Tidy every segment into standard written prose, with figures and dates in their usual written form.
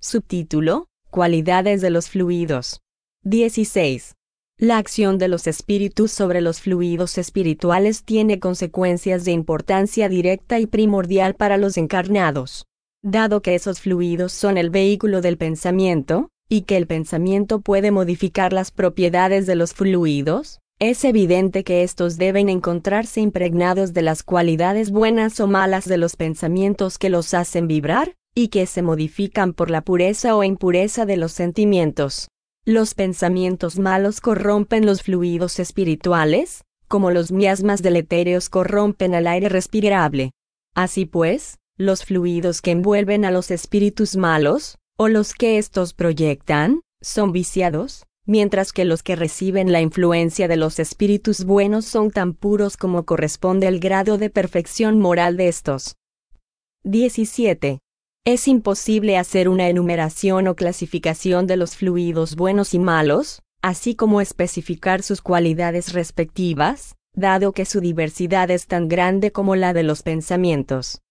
Subtítulo: Cualidades de los fluidos. 16. La acción de los espíritus sobre los fluidos espirituales tiene consecuencias de importancia directa y primordial para los encarnados. Dado que esos fluidos son el vehículo del pensamiento, y que el pensamiento puede modificar las propiedades de los fluidos, es evidente que estos deben encontrarse impregnados de las cualidades buenas o malas de los pensamientos que los hacen vibrar, y que se modifican por la pureza o impureza de los sentimientos. Los pensamientos malos corrompen los fluidos espirituales, como los miasmas deletéreos corrompen al aire respirable. Así pues, los fluidos que envuelven a los espíritus malos, o los que estos proyectan, son viciados, mientras que los que reciben la influencia de los espíritus buenos son tan puros como corresponde al grado de perfección moral de estos. 17. Es imposible hacer una enumeración o clasificación de los fluidos buenos y malos, así como especificar sus cualidades respectivas, dado que su diversidad es tan grande como la de los pensamientos.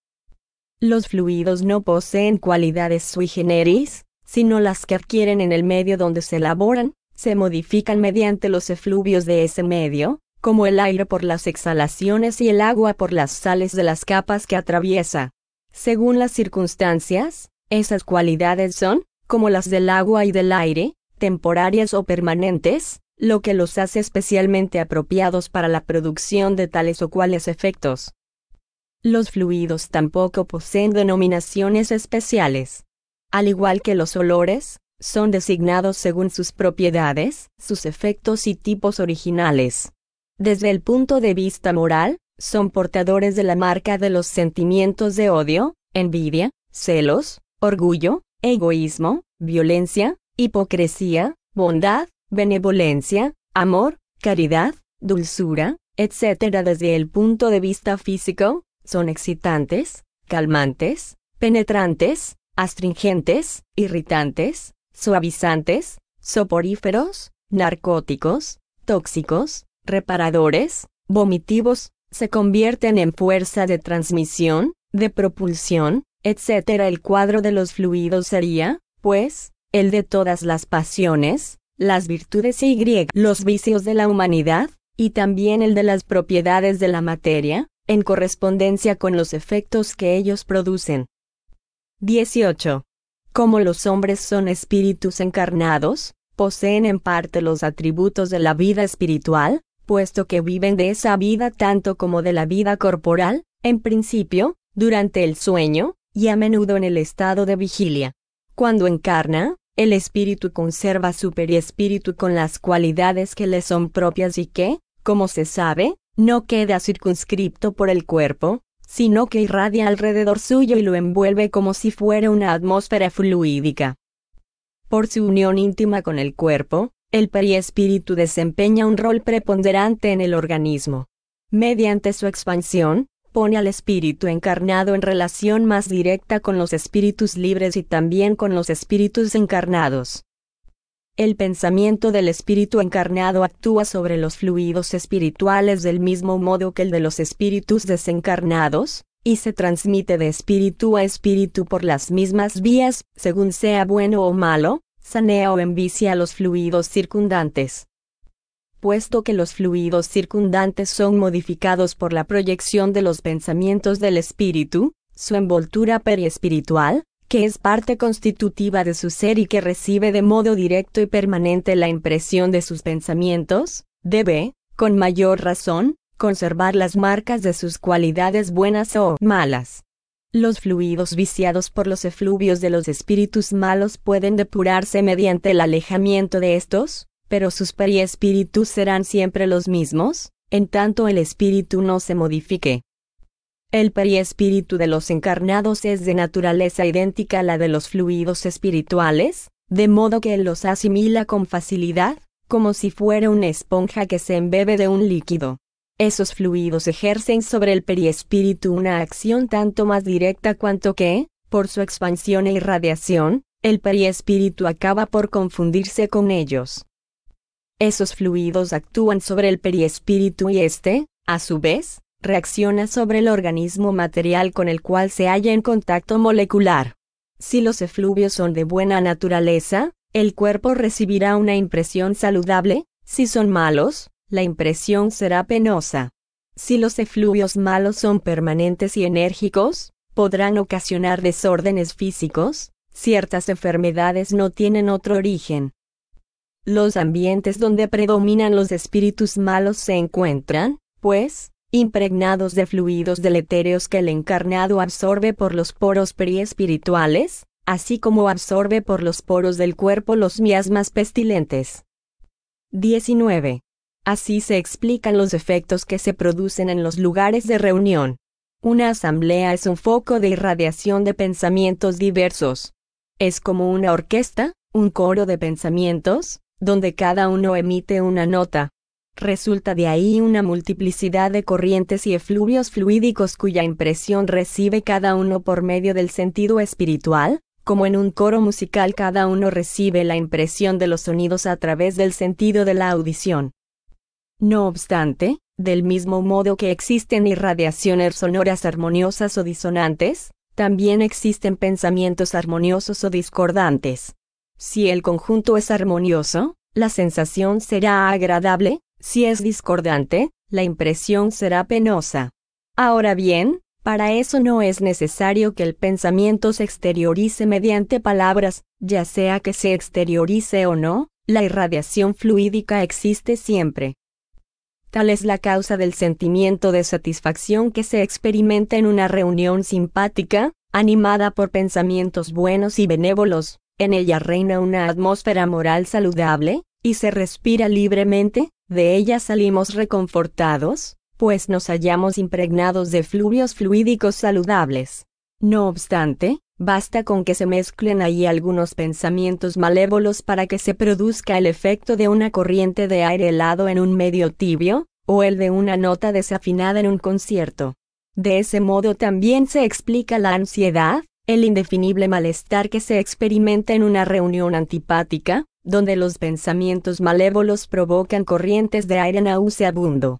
Los fluidos no poseen cualidades sui generis, sino las que adquieren en el medio donde se elaboran, se modifican mediante los efluvios de ese medio, como el aire por las exhalaciones y el agua por las sales de las capas que atraviesa. Según las circunstancias, esas cualidades son, como las del agua y del aire, temporarias o permanentes, lo que los hace especialmente apropiados para la producción de tales o cuales efectos. Los fluidos tampoco poseen denominaciones especiales. Al igual que los olores, son designados según sus propiedades, sus efectos y tipos originales. Desde el punto de vista moral, son portadores de la marca de los sentimientos de odio, envidia, celos, orgullo, egoísmo, violencia, hipocresía, bondad, benevolencia, amor, caridad, dulzura, etc. Desde el punto de vista físico, son excitantes, calmantes, penetrantes, astringentes, irritantes, suavizantes, soporíferos, narcóticos, tóxicos, reparadores, vomitivos, se convierten en fuerza de transmisión, de propulsión, etc. El cuadro de los fluidos sería, pues, el de todas las pasiones, las virtudes y los vicios de la humanidad, y también el de las propiedades de la materia, en correspondencia con los efectos que ellos producen. 18. Como los hombres son espíritus encarnados, poseen en parte los atributos de la vida espiritual, puesto que viven de esa vida tanto como de la vida corporal, en principio, durante el sueño, y a menudo en el estado de vigilia. Cuando encarna, el espíritu conserva su periespíritu con las cualidades que le son propias y que, como se sabe, no queda circunscripto por el cuerpo, sino que irradia alrededor suyo y lo envuelve como si fuera una atmósfera fluídica. Por su unión íntima con el cuerpo, el periespíritu desempeña un rol preponderante en el organismo. Mediante su expansión, pone al espíritu encarnado en relación más directa con los espíritus libres y también con los espíritus encarnados. El pensamiento del espíritu encarnado actúa sobre los fluidos espirituales del mismo modo que el de los espíritus desencarnados, y se transmite de espíritu a espíritu por las mismas vías, según sea bueno o malo, sanea o envicia a los fluidos circundantes. Puesto que los fluidos circundantes son modificados por la proyección de los pensamientos del espíritu, su envoltura periespiritual, que es parte constitutiva de su ser y que recibe de modo directo y permanente la impresión de sus pensamientos, debe, con mayor razón, conservar las marcas de sus cualidades buenas o malas. Los fluidos viciados por los efluvios de los espíritus malos pueden depurarse mediante el alejamiento de estos, pero sus periespíritus serán siempre los mismos, en tanto el espíritu no se modifique. El periespíritu de los encarnados es de naturaleza idéntica a la de los fluidos espirituales, de modo que él los asimila con facilidad, como si fuera una esponja que se embebe de un líquido. Esos fluidos ejercen sobre el periespíritu una acción tanto más directa cuanto que, por su expansión e irradiación, el periespíritu acaba por confundirse con ellos. Esos fluidos actúan sobre el periespíritu y éste, a su vez, reacciona sobre el organismo material con el cual se halla en contacto molecular. Si los efluvios son de buena naturaleza, el cuerpo recibirá una impresión saludable; si son malos, la impresión será penosa. Si los efluvios malos son permanentes y enérgicos, podrán ocasionar desórdenes físicos. Ciertas enfermedades no tienen otro origen. Los ambientes donde predominan los espíritus malos se encuentran, pues, impregnados de fluidos deletéreos que el encarnado absorbe por los poros periespirituales, así como absorbe por los poros del cuerpo los miasmas pestilentes. 19. Así se explican los efectos que se producen en los lugares de reunión. Una asamblea es un foco de irradiación de pensamientos diversos. Es como una orquesta, un coro de pensamientos, donde cada uno emite una nota. Resulta de ahí una multiplicidad de corrientes y efluvios fluídicos cuya impresión recibe cada uno por medio del sentido espiritual. Como en un coro musical cada uno recibe la impresión de los sonidos a través del sentido de la audición. No obstante, del mismo modo que existen irradiaciones sonoras armoniosas o disonantes, también existen pensamientos armoniosos o discordantes. Si el conjunto es armonioso, la sensación será agradable; si es discordante, la impresión será penosa. Ahora bien, para eso no es necesario que el pensamiento se exteriorice mediante palabras; ya sea que se exteriorice o no, la irradiación fluídica existe siempre. Tal es la causa del sentimiento de satisfacción que se experimenta en una reunión simpática, animada por pensamientos buenos y benévolos. En ella reina una atmósfera moral saludable, y se respira libremente; de ella salimos reconfortados, pues nos hallamos impregnados de fluvios fluídicos saludables. No obstante, basta con que se mezclen allí algunos pensamientos malévolos para que se produzca el efecto de una corriente de aire helado en un medio tibio, o el de una nota desafinada en un concierto. De ese modo también se explica la ansiedad, el indefinible malestar que se experimenta en una reunión antipática, donde los pensamientos malévolos provocan corrientes de aire nauseabundo.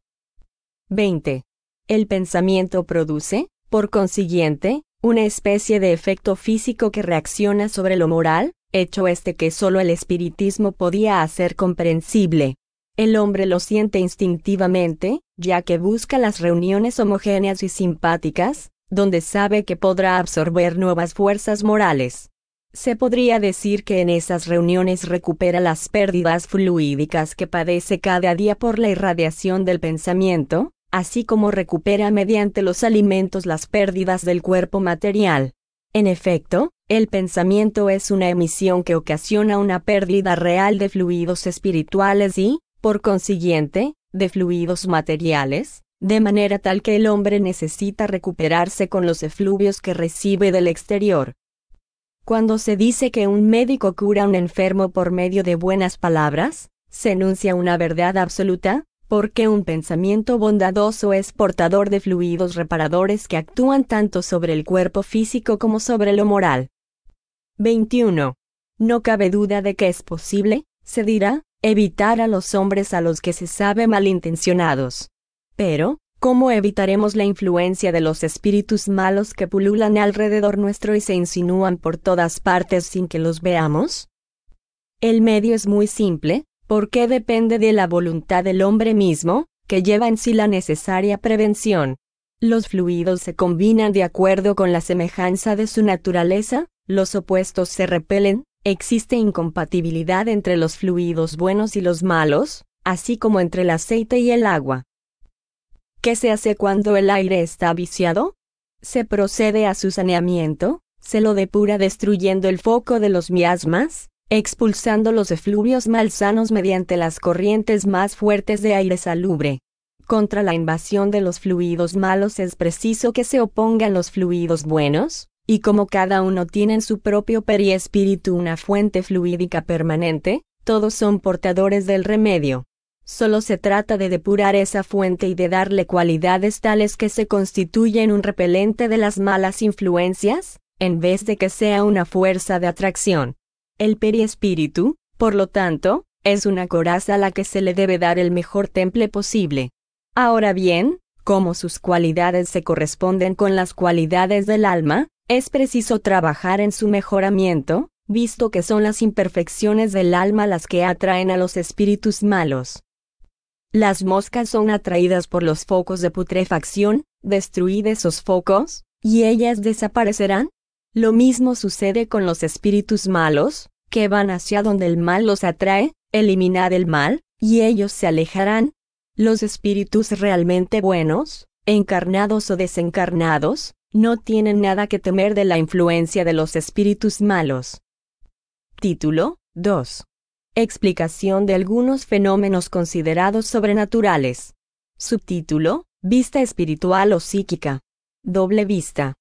20. El pensamiento produce, por consiguiente, una especie de efecto físico que reacciona sobre lo moral, hecho que solo el espiritismo podía hacer comprensible. El hombre lo siente instintivamente, ya que busca las reuniones homogéneas y simpáticas, donde sabe que podrá absorber nuevas fuerzas morales. Se podría decir que en esas reuniones recupera las pérdidas fluídicas que padece cada día por la irradiación del pensamiento, así como recupera mediante los alimentos las pérdidas del cuerpo material. En efecto, el pensamiento es una emisión que ocasiona una pérdida real de fluidos espirituales y, por consiguiente, de fluidos materiales, de manera tal que el hombre necesita recuperarse con los efluvios que recibe del exterior. Cuando se dice que un médico cura a un enfermo por medio de buenas palabras, se enuncia una verdad absoluta, porque un pensamiento bondadoso es portador de fluidos reparadores que actúan tanto sobre el cuerpo físico como sobre lo moral. 21. No cabe duda de que es posible, se dirá, evitar a los hombres a los que se sabe malintencionados. Pero, ¿cómo evitaremos la influencia de los espíritus malos que pululan alrededor nuestro y se insinúan por todas partes sin que los veamos? El medio es muy simple, porque depende de la voluntad del hombre mismo, que lleva en sí la necesaria prevención. Los fluidos se combinan de acuerdo con la semejanza de su naturaleza, los opuestos se repelen, existe incompatibilidad entre los fluidos buenos y los malos, así como entre el aceite y el agua. ¿Qué se hace cuando el aire está viciado? Se procede a su saneamiento, se lo depura destruyendo el foco de los miasmas, expulsando los efluvios malsanos mediante las corrientes más fuertes de aire salubre. Contra la invasión de los fluidos malos es preciso que se opongan los fluidos buenos, y como cada uno tiene en su propio periespíritu una fuente fluídica permanente, todos son portadores del remedio. Solo se trata de depurar esa fuente y de darle cualidades tales que se constituya en un repelente de las malas influencias, en vez de que sea una fuerza de atracción. El periespíritu, por lo tanto, es una coraza a la que se le debe dar el mejor temple posible. Ahora bien, Como sus cualidades se corresponden con las cualidades del alma, es preciso trabajar en su mejoramiento, visto que son las imperfecciones del alma las que atraen a los espíritus malos. Las moscas son atraídas por los focos de putrefacción, destruid esos focos, y ellas desaparecerán. Lo mismo sucede con los espíritus malos, que van hacia donde el mal los atrae, eliminad el mal, y ellos se alejarán. Los espíritus realmente buenos, encarnados o desencarnados, no tienen nada que temer de la influencia de los espíritus malos. Título 2. Explicación de algunos fenómenos considerados sobrenaturales. Subtítulo: Vista espiritual o psíquica. Doble vista.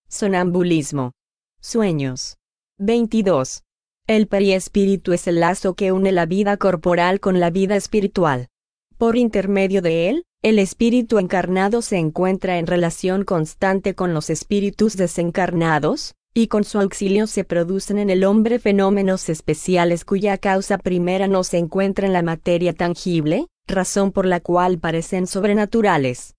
Sonambulismo. Sueños. 22. El periespíritu es el lazo que une la vida corporal con la vida espiritual. Por intermedio de él, el espíritu encarnado se encuentra en relación constante con los espíritus desencarnados, y con su auxilio se producen en el hombre fenómenos especiales cuya causa primera no se encuentra en la materia tangible, razón por la cual parecen sobrenaturales.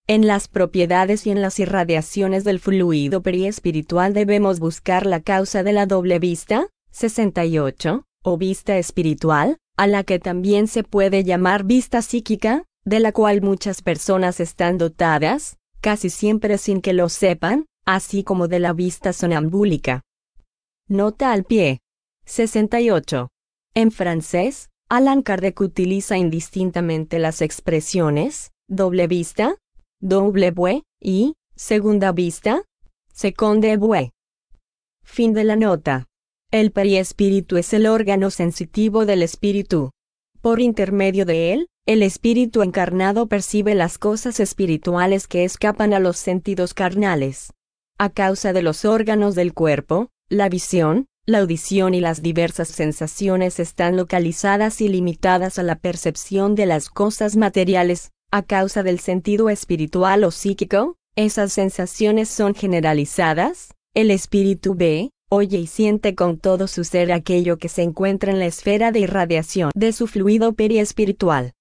En las propiedades y en las irradiaciones del fluido periespiritual debemos buscar la causa de la doble vista, 68, o vista espiritual, a la que también se puede llamar vista psíquica, de la cual muchas personas están dotadas, casi siempre sin que lo sepan, así como de la vista sonambúlica. Nota al pie. 68. En francés, Allan Kardec utiliza indistintamente las expresiones doble vista, double vue, y segunda vista, seconde vue. Fin de la nota. El periespíritu es el órgano sensitivo del espíritu. Por intermedio de él, el espíritu encarnado percibe las cosas espirituales que escapan a los sentidos carnales. A causa de los órganos del cuerpo, la visión, la audición y las diversas sensaciones están localizadas y limitadas a la percepción de las cosas materiales. A causa del sentido espiritual o psíquico, esas sensaciones son generalizadas. El espíritu ve, oye y siente con todo su ser aquello que se encuentra en la esfera de irradiación de su fluido periespiritual.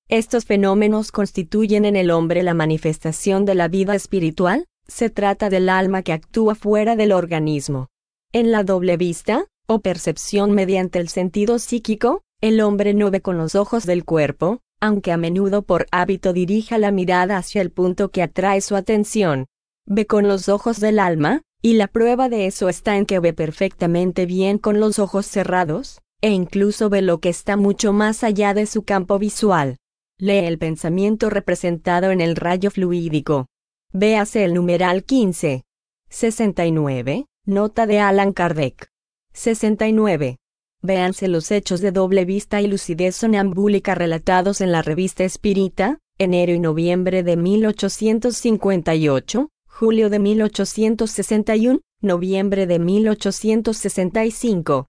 Estos fenómenos constituyen en el hombre la manifestación de la vida espiritual. Se trata del alma que actúa fuera del organismo. En la doble vista, o percepción mediante el sentido psíquico, el hombre no ve con los ojos del cuerpo, aunque a menudo por hábito dirija la mirada hacia el punto que atrae su atención. Ve con los ojos del alma, y la prueba de eso está en que ve perfectamente bien con los ojos cerrados, e incluso ve lo que está mucho más allá de su campo visual. Lee el pensamiento representado en el rayo fluídico. Véase el numeral 15. 69. Nota de Allan Kardec. 69. Véanse los hechos de doble vista y lucidez sonambúlica relatados en la Revista Espírita, enero y noviembre de 1858, julio de 1861, noviembre de 1865.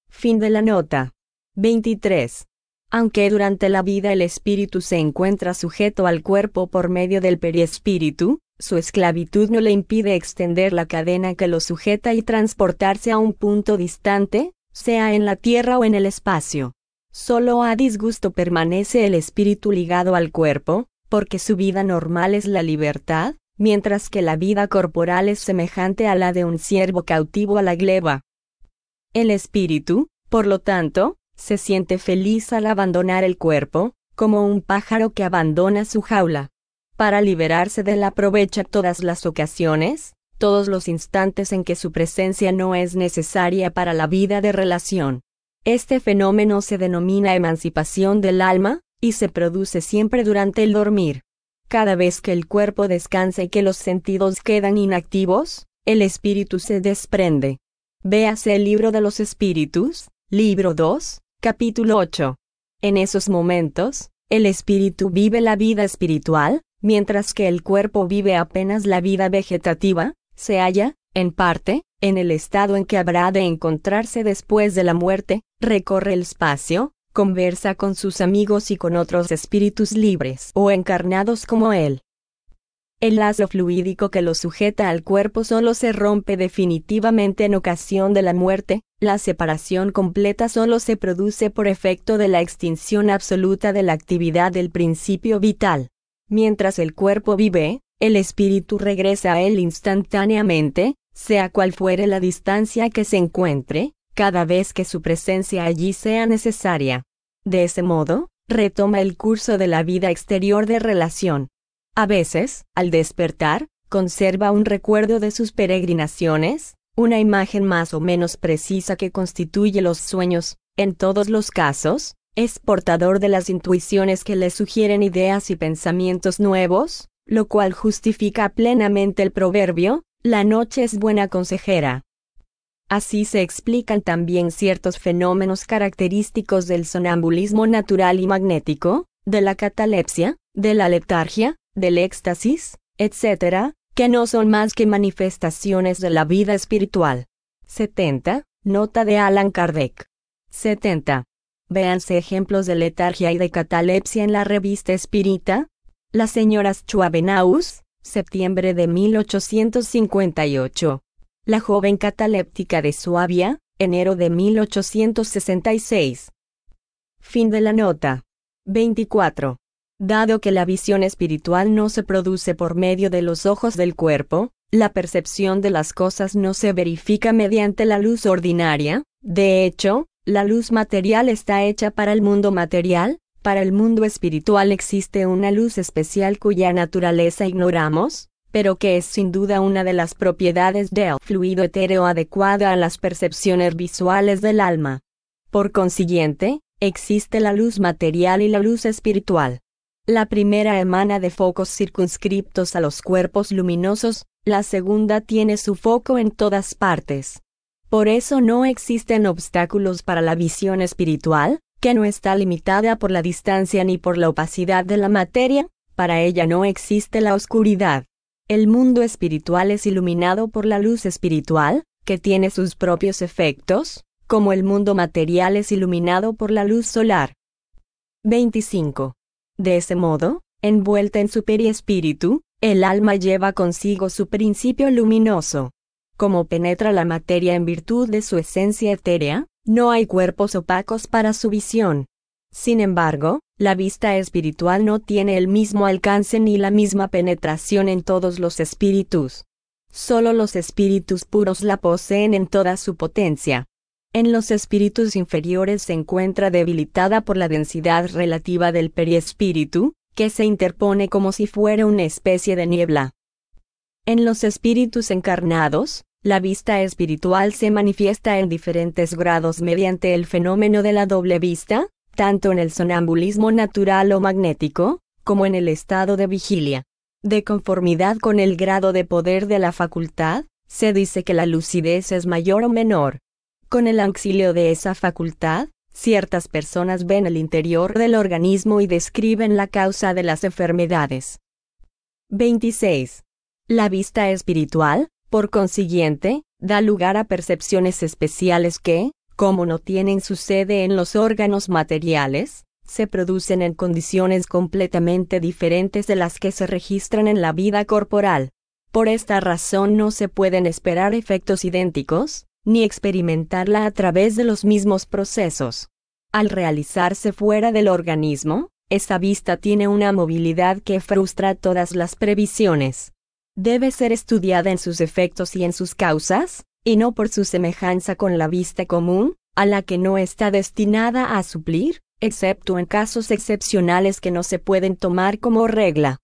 Fin de la nota. 23. Aunque durante la vida el espíritu se encuentra sujeto al cuerpo por medio del periespíritu, su esclavitud no le impide extender la cadena que lo sujeta y transportarse a un punto distante, sea en la tierra o en el espacio. Solo a disgusto permanece el espíritu ligado al cuerpo, porque su vida normal es la libertad, mientras que la vida corporal es semejante a la de un ciervo cautivo a la gleba. El espíritu, por lo tanto, se siente feliz al abandonar el cuerpo, como un pájaro que abandona su jaula. Para liberarse de él aprovecha todas las ocasiones, todos los instantes en que su presencia no es necesaria para la vida de relación. Este fenómeno se denomina emancipación del alma, y se produce siempre durante el dormir. Cada vez que el cuerpo descansa y que los sentidos quedan inactivos, el espíritu se desprende. Véase el libro de los espíritus, libro 2, capítulo 8. En esos momentos, el espíritu vive la vida espiritual, mientras que el cuerpo vive apenas la vida vegetativa. Se halla, en parte, en el estado en que habrá de encontrarse después de la muerte, recorre el espacio, conversa con sus amigos y con otros espíritus libres o encarnados como él. El lazo fluídico que lo sujeta al cuerpo solo se rompe definitivamente en ocasión de la muerte. La separación completa solo se produce por efecto de la extinción absoluta de la actividad del principio vital. Mientras el cuerpo vive, el espíritu regresa a él instantáneamente, sea cual fuere la distancia que se encuentre, cada vez que su presencia allí sea necesaria. De ese modo, retoma el curso de la vida exterior de relación. A veces, al despertar, conserva un recuerdo de sus peregrinaciones, una imagen más o menos precisa que constituye los sueños. En todos los casos, es portador de las intuiciones que le sugieren ideas y pensamientos nuevos, lo cual justifica plenamente el proverbio, la noche es buena consejera. Así se explican también ciertos fenómenos característicos del sonambulismo natural y magnético, de la catalepsia, de la letargia, del éxtasis, etc., que no son más que manifestaciones de la vida espiritual. 70. Nota de Allan Kardec. 70. Véanse ejemplos de letargia y de catalepsia en la Revista Espírita. Las señoras Schwabenhaus, septiembre de 1858. La joven cataléptica de Suabia, enero de 1866. Fin de la nota. 24. Dado que la visión espiritual no se produce por medio de los ojos del cuerpo, la percepción de las cosas no se verifica mediante la luz ordinaria. De hecho, la luz material está hecha para el mundo material. Para el mundo espiritual existe una luz especial cuya naturaleza ignoramos, pero que es sin duda una de las propiedades del fluido etéreo adecuada a las percepciones visuales del alma. Por consiguiente, existe la luz material y la luz espiritual. La primera emana de focos circunscriptos a los cuerpos luminosos, la segunda tiene su foco en todas partes. Por eso no existen obstáculos para la visión espiritual, que no está limitada por la distancia ni por la opacidad de la materia. Para ella no existe la oscuridad. El mundo espiritual es iluminado por la luz espiritual, que tiene sus propios efectos, como el mundo material es iluminado por la luz solar. 25. De ese modo, envuelta en su periespíritu, el alma lleva consigo su principio luminoso. Como penetra la materia en virtud de su esencia etérea, no hay cuerpos opacos para su visión. Sin embargo, la vista espiritual no tiene el mismo alcance ni la misma penetración en todos los espíritus. Solo los espíritus puros la poseen en toda su potencia. En los espíritus inferiores se encuentra debilitada por la densidad relativa del periespíritu, que se interpone como si fuera una especie de niebla. En los espíritus encarnados, la vista espiritual se manifiesta en diferentes grados mediante el fenómeno de la doble vista, tanto en el sonambulismo natural o magnético, como en el estado de vigilia. De conformidad con el grado de poder de la facultad, se dice que la lucidez es mayor o menor. Con el auxilio de esa facultad, ciertas personas ven el interior del organismo y describen la causa de las enfermedades. 26. La vista espiritual, por consiguiente, da lugar a percepciones especiales que, como no tienen su sede en los órganos materiales, se producen en condiciones completamente diferentes de las que se registran en la vida corporal. Por esta razón no se pueden esperar efectos idénticos, ni experimentarla a través de los mismos procesos. Al realizarse fuera del organismo, esa vista tiene una movilidad que frustra todas las previsiones. Debe ser estudiada en sus efectos y en sus causas, y no por su semejanza con la vista común, a la que no está destinada a suplir, excepto en casos excepcionales que no se pueden tomar como regla.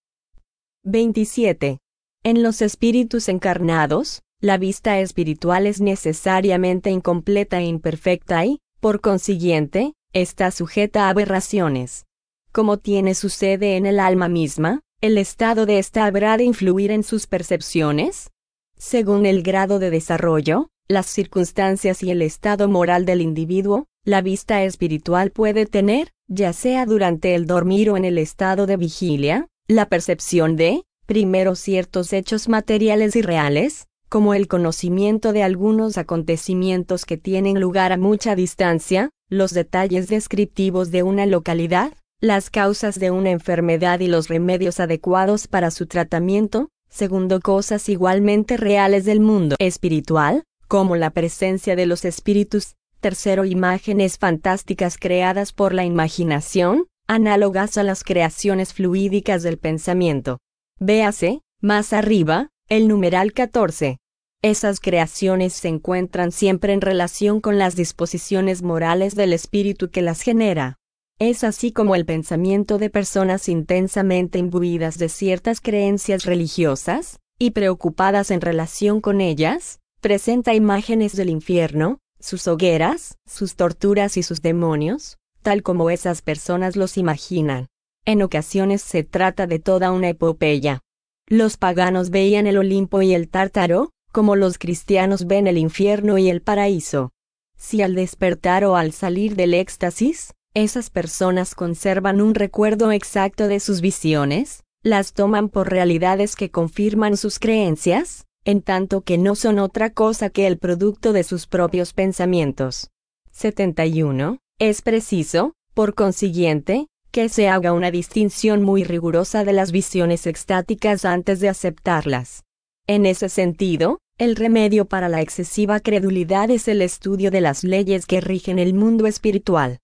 27. En los espíritus encarnados, la vista espiritual es necesariamente incompleta e imperfecta y, por consiguiente, está sujeta a aberraciones. Como tiene su sede en el alma misma, el estado de ésta habrá de influir en sus percepciones. Según el grado de desarrollo, las circunstancias y el estado moral del individuo, la vista espiritual puede tener, ya sea durante el dormir o en el estado de vigilia, la percepción de, primero, ciertos hechos materiales y reales, como el conocimiento de algunos acontecimientos que tienen lugar a mucha distancia, los detalles descriptivos de una localidad, las causas de una enfermedad y los remedios adecuados para su tratamiento. Segundo, cosas igualmente reales del mundo espiritual, como la presencia de los espíritus. Tercero, imágenes fantásticas creadas por la imaginación. análogas a las creaciones fluídicas del pensamiento. Véase, más arriba, el numeral 14. Esas creaciones se encuentran siempre en relación con las disposiciones morales del espíritu que las genera. Es así como el pensamiento de personas intensamente imbuidas de ciertas creencias religiosas, y preocupadas en relación con ellas, presenta imágenes del infierno, sus hogueras, sus torturas y sus demonios, tal como esas personas los imaginan. En ocasiones se trata de toda una epopeya. Los paganos veían el Olimpo y el Tártaro, como los cristianos ven el infierno y el paraíso. Si al despertar o al salir del éxtasis, esas personas conservan un recuerdo exacto de sus visiones, las toman por realidades que confirman sus creencias, en tanto que no son otra cosa que el producto de sus propios pensamientos. 71. Es preciso, por consiguiente, que se haga una distinción muy rigurosa de las visiones extáticas antes de aceptarlas. En ese sentido, el remedio para la excesiva credulidad es el estudio de las leyes que rigen el mundo espiritual.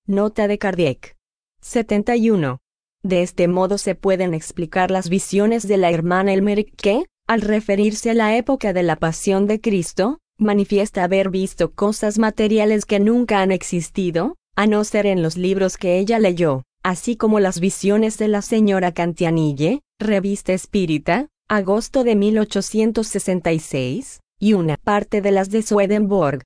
Nota de Kardec. 71. De este modo se pueden explicar las visiones de la hermana Elmerick que, al referirse a la época de la pasión de Cristo, manifiesta haber visto cosas materiales que nunca han existido, a no ser en los libros que ella leyó, así como las visiones de la señora Cantianille, Revista Espírita, agosto de 1866, y una parte de las de Swedenborg.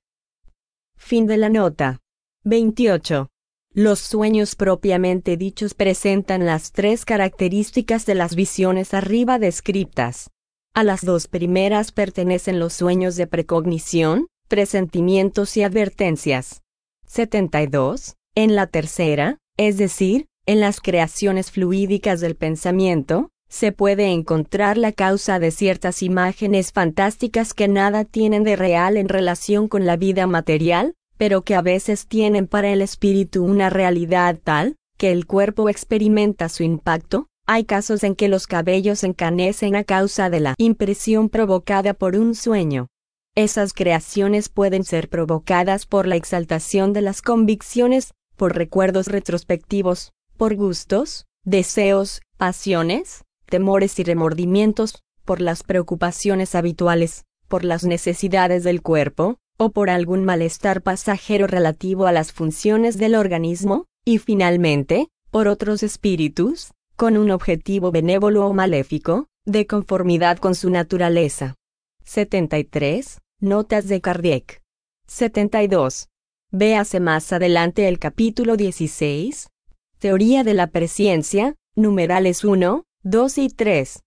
Fin de la nota. 28. Los sueños propiamente dichos presentan las tres características de las visiones arriba descritas. A las dos primeras pertenecen los sueños de precognición, presentimientos y advertencias. 72. En la tercera, es decir, en las creaciones fluídicas del pensamiento, se puede encontrar la causa de ciertas imágenes fantásticas que nada tienen de real en relación con la vida material, pero que a veces tienen para el espíritu una realidad tal, que el cuerpo experimenta su impacto. Hay casos en que los cabellos encanecen a causa de la impresión provocada por un sueño. Esas creaciones pueden ser provocadas por la exaltación de las convicciones, por recuerdos retrospectivos, por gustos, deseos, pasiones, temores y remordimientos, por las preocupaciones habituales, por las necesidades del cuerpo, o por algún malestar pasajero relativo a las funciones del organismo, y finalmente, por otros espíritus, con un objetivo benévolo o maléfico, de conformidad con su naturaleza. 73. Notas de Kardec. 72. Véase más adelante el capítulo 16. Teoría de la presciencia, numerales 1, 2 y 3.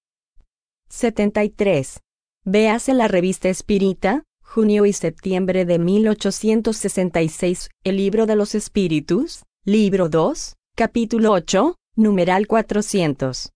73. Véase la Revista Espírita, junio y septiembre de 1866, el Libro de los Espíritus, libro 2, capítulo 8, numeral 400.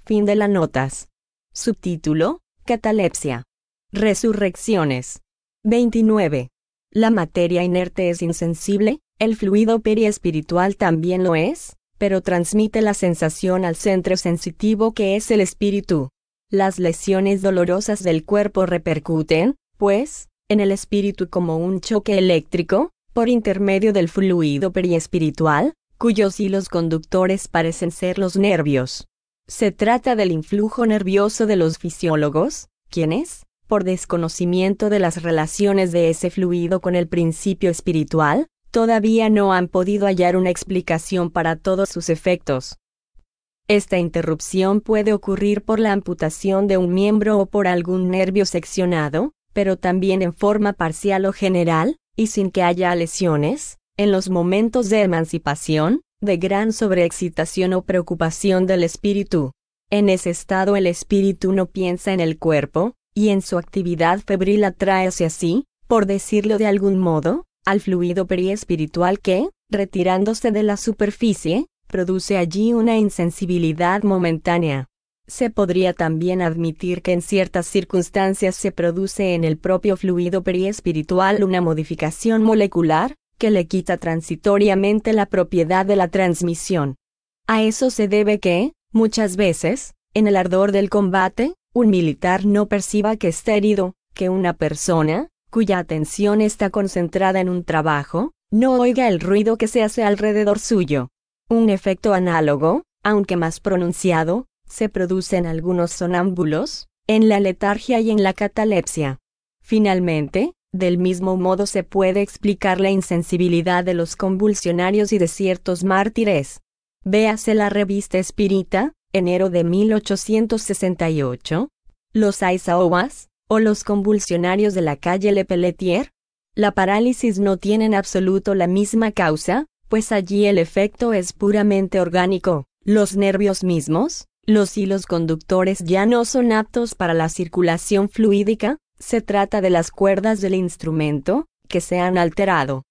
Fin de las notas. Subtítulo: Catalepsia. Resurrecciones. 29. La materia inerte es insensible, el fluido periespiritual también lo es, pero transmite la sensación al centro sensitivo que es el espíritu. Las lesiones dolorosas del cuerpo repercuten, pues, en el espíritu como un choque eléctrico, por intermedio del fluido periespiritual, cuyos hilos conductores parecen ser los nervios. Se trata del influjo nervioso de los fisiólogos, quienes, por desconocimiento de las relaciones de ese fluido con el principio espiritual, todavía no han podido hallar una explicación para todos sus efectos. Esta interrupción puede ocurrir por la amputación de un miembro o por algún nervio seccionado, pero también en forma parcial o general, y sin que haya lesiones, en los momentos de emancipación, de gran sobreexcitación o preocupación del espíritu. En ese estado el espíritu no piensa en el cuerpo, y en su actividad febril atrae hacia sí, por decirlo de algún modo, al fluido periespiritual que, retirándose de la superficie, produce allí una insensibilidad momentánea. Se podría también admitir que en ciertas circunstancias se produce en el propio fluido periespiritual una modificación molecular, que le quita transitoriamente la propiedad de la transmisión. A eso se debe que, muchas veces, en el ardor del combate, un militar no perciba que está herido, que una persona, cuya atención está concentrada en un trabajo, no oiga el ruido que se hace alrededor suyo. Un efecto análogo, aunque más pronunciado, se produce en algunos sonámbulos, en la letargia y en la catalepsia. Finalmente, del mismo modo se puede explicar la insensibilidad de los convulsionarios y de ciertos mártires. Véase la revista Espírita, enero de 1868. Los Aisaowas, o los convulsionarios de la calle Le Pelletier. La parálisis no tiene en absoluto la misma causa, pues allí el efecto es puramente orgánico. Los nervios mismos, los hilos conductores ya no son aptos para la circulación fluídica, se trata de las cuerdas del instrumento, que se han alterado.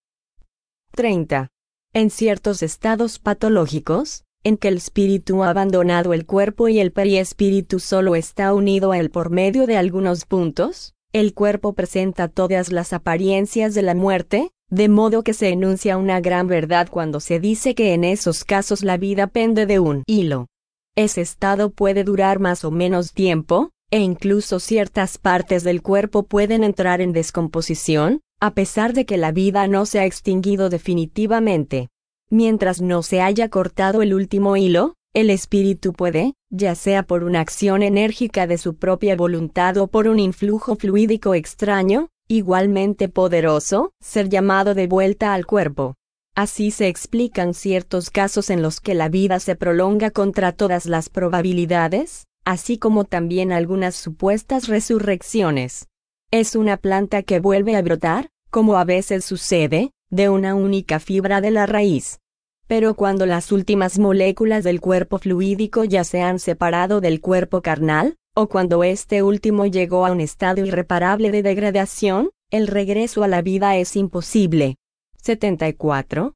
30. En ciertos estados patológicos, en que el espíritu ha abandonado el cuerpo y el periespíritu solo está unido a él por medio de algunos puntos, el cuerpo presenta todas las apariencias de la muerte, de modo que se enuncia una gran verdad cuando se dice que en esos casos la vida pende de un hilo. Ese estado puede durar más o menos tiempo, e incluso ciertas partes del cuerpo pueden entrar en descomposición, a pesar de que la vida no se ha extinguido definitivamente. Mientras no se haya cortado el último hilo, el espíritu puede, ya sea por una acción enérgica de su propia voluntad o por un influjo fluídico extraño, igualmente poderoso, ser llamado de vuelta al cuerpo. Así se explican ciertos casos en los que la vida se prolonga contra todas las probabilidades, así como también algunas supuestas resurrecciones. Es una planta que vuelve a brotar, como a veces sucede, de una única fibra de la raíz. Pero cuando las últimas moléculas del cuerpo fluídico ya se han separado del cuerpo carnal, o cuando este último llegó a un estado irreparable de degradación, el regreso a la vida es imposible. 74.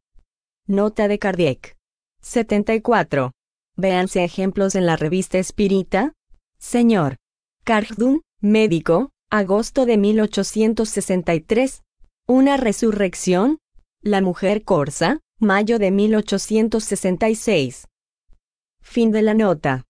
Nota de Kardec. 74. Véanse ejemplos en la revista Espírita. Sr. Cardun, médico, agosto de 1863. Una resurrección. La mujer corsa, mayo de 1866. Fin de la nota.